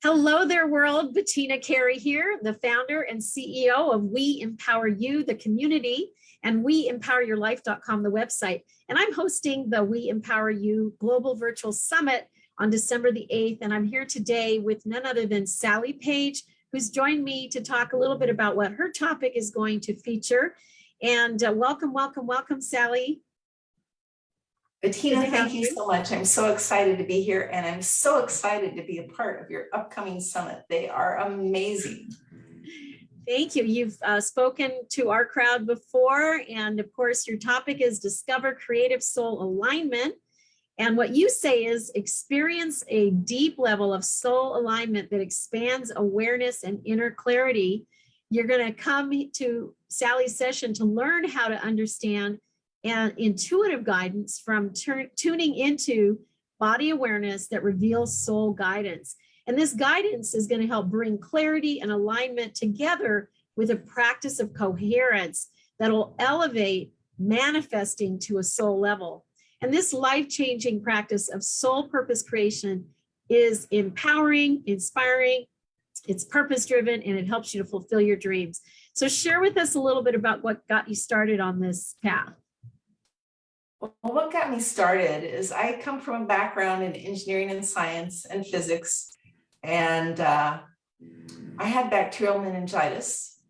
Hello there, world. Bettina Carey here, the founder and CEO of We Empower You, the community, and WeEmpowerYourLife.com, the website. And I'm hosting the We Empower You Global Virtual Summit on December the 8th. And I'm here today with none other than Sally Page, who's joined me to talk a little bit about what her topic is going to feature. And welcome, Sally. Bettina, thank you so much. I'm so excited to be here, and I'm so excited to be a part of your upcoming summit. They are amazing. Thank you. You've spoken to our crowd before, and of course, your topic is Discover Creative Soul Alignment. And what you say is experience a deep level of soul alignment that expands awareness and inner clarity. You're going to come to Sally's session to learn how to understand and intuitive guidance from tuning into body awareness that reveals soul guidance. And this guidance is going to help bring clarity and alignment together with a practice of coherence that'll elevate manifesting to a soul level. And this life-changing practice of soul purpose creation is empowering, inspiring, it's purpose-driven, and it helps you to fulfill your dreams. So share with us a little bit about what got you started on this path. Well, what got me started is I come from a background in engineering and science and physics, and I had bacterial meningitis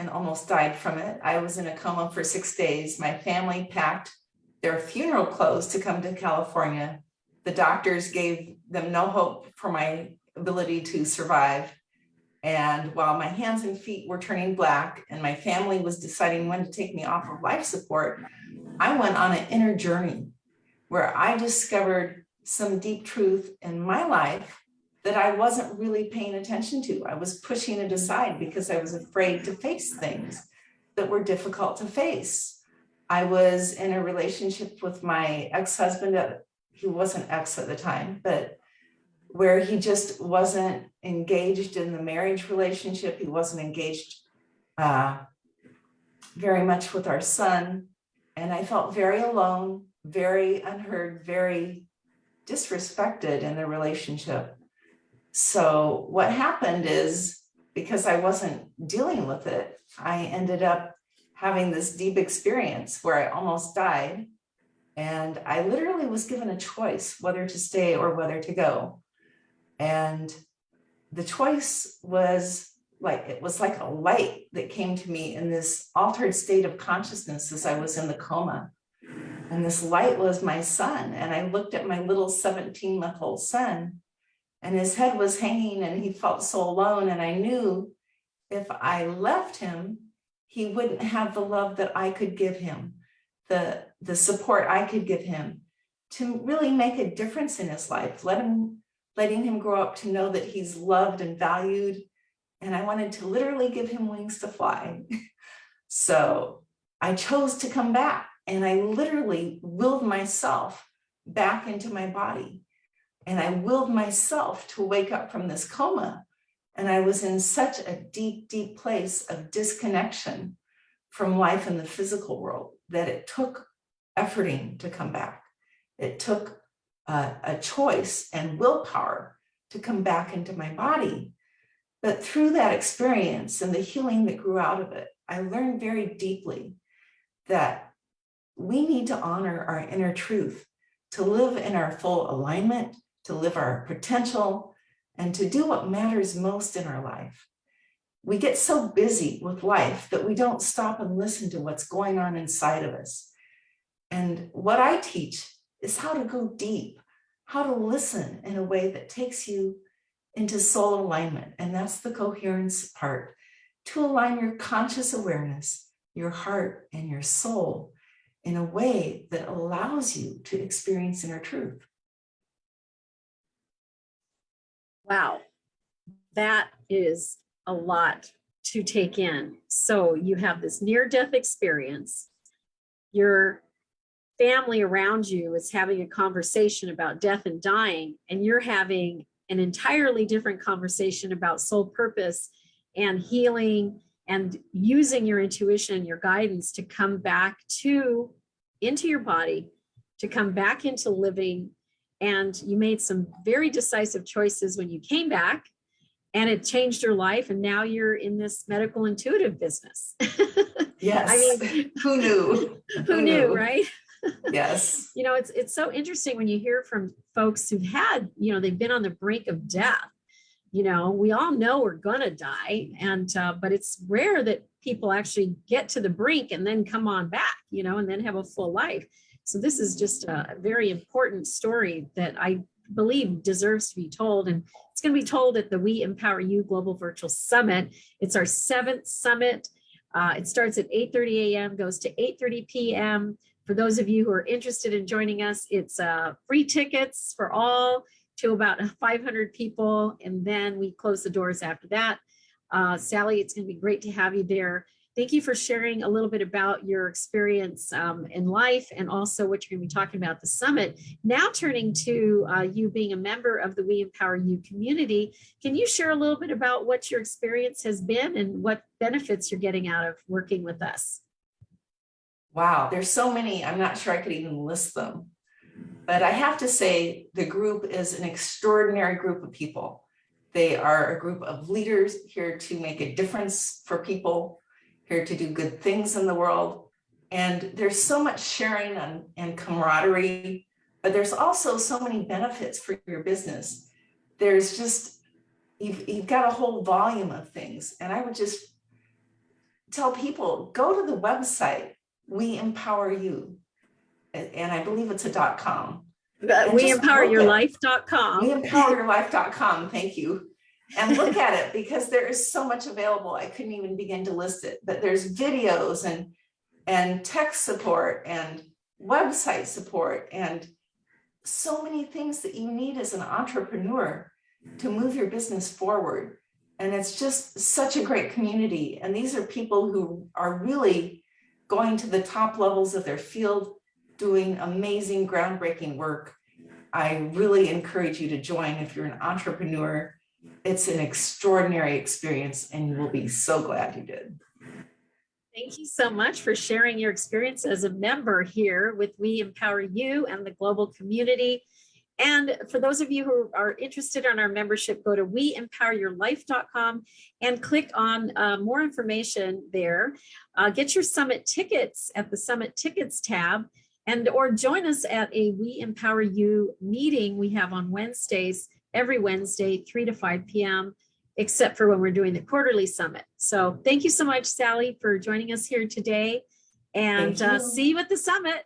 and almost died from it. I was in a coma for 6 days. My family packed their funeral clothes to come to California. The doctors gave them no hope for my ability to survive. And while my hands and feet were turning black and my family was deciding when to take me off of life support, I went on an inner journey where I discovered some deep truth in my life that I wasn't really paying attention to. I was pushing it aside because I was afraid to face things that were difficult to face. I was in a relationship with my ex-husband. He wasn't ex at the time, but where he just wasn't engaged in the marriage relationship. He wasn't engaged very much with our son. And I felt very alone, very unheard, very disrespected in the relationship. So what happened is, because I wasn't dealing with it, I ended up having this deep experience where I almost died. And I literally was given a choice whether to stay or whether to go. And the choice was it was like a light that came to me in this altered state of consciousness as I was in the coma. And this light was my son. And I looked at my little 17-month-old son, and his head was hanging and he felt so alone. And I knew if I left him, he wouldn't have the love that I could give him, the support I could give him to really make a difference in his life, letting him grow up to know that he's loved and valued. And I wanted to literally give him wings to fly. So I chose to come back, and I literally willed myself back into my body. And I willed myself to wake up from this coma. And I was in such a deep, deep place of disconnection from life in the physical world that it took efforting to come back. It took a choice and willpower to come back into my body. But through that experience and the healing that grew out of it, I learned very deeply that we need to honor our inner truth, to live in our full alignment, to live our potential, and to do what matters most in our life. We get so busy with life that we don't stop and listen to what's going on inside of us. And what I teach is how to go deep, how to listen in a way that takes you into soul alignment. And that's the coherence part, to align your conscious awareness, your heart, and your soul in a way that allows you to experience inner truth. Wow, that is a lot to take in. So you have this near-death experience. Your family around you is having a conversation about death and dying, and you're having an entirely different conversation about soul purpose and healing and using your intuition, your guidance to come back into your body, to come back into living. And you made some very decisive choices when you came back. and it changed your life. And now you're in this medical intuitive business. Yes. I mean, who knew? who knew, right? Yes. You know, it's so interesting when you hear from folks who've had, you know, they've been on the brink of death. You know, we all know we're gonna die, and but it's rare that people actually get to the brink and then come on back, you know, and then have a full life. So this is just a very important story that I believe deserves to be told, and it's going to be told at the We Empower You Global Virtual Summit. It's our 7th summit. It starts at 8:30 a.m., goes to 8:30 p.m. For those of you who are interested in joining us, it's free tickets for all to about 500 people, and then we close the doors after that. Sally, it's going to be great to have you there. Thank you for sharing a little bit about your experience in life, and also what you're going to be talking about at the summit. Now turning to you being a member of the We Empower You community, can you share a little bit about what your experience has been and what benefits you're getting out of working with us? Wow, there's so many, I'm not sure I could even list them. But I have to say, the group is an extraordinary group of people. They are a group of leaders here to make a difference for people, here to do good things in the world. And there's so much sharing and camaraderie, but there's also so many benefits for your business. There's just, you've got a whole volume of things. And I would just tell people, go to the website, We Empower You. And I believe it's a .com. WeEmpowerYourLife.com. WeEmpowerYourLife.com. Thank you. And look at it, because there is so much available. I couldn't even begin to list it, but there's videos and tech support and website support and so many things that you need as an entrepreneur to move your business forward. And it's just such a great community. And these are people who are really going to the top levels of their field, doing amazing, groundbreaking work. I really encourage you to join if you're an entrepreneur. It's an extraordinary experience, and you will be so glad you did. Thank you so much for sharing your experience as a member here with We Empower You and the global community. And for those of you who are interested in our membership, go to WeEmpowerYourLife.com and click on more information there. Get your summit tickets at the Summit Tickets tab, and or join us at a We Empower You meeting we have on Wednesdays, every Wednesday, 3 to 5 p.m., except for when we're doing the quarterly summit. So thank you so much, Sally, for joining us here today, and see you at the summit.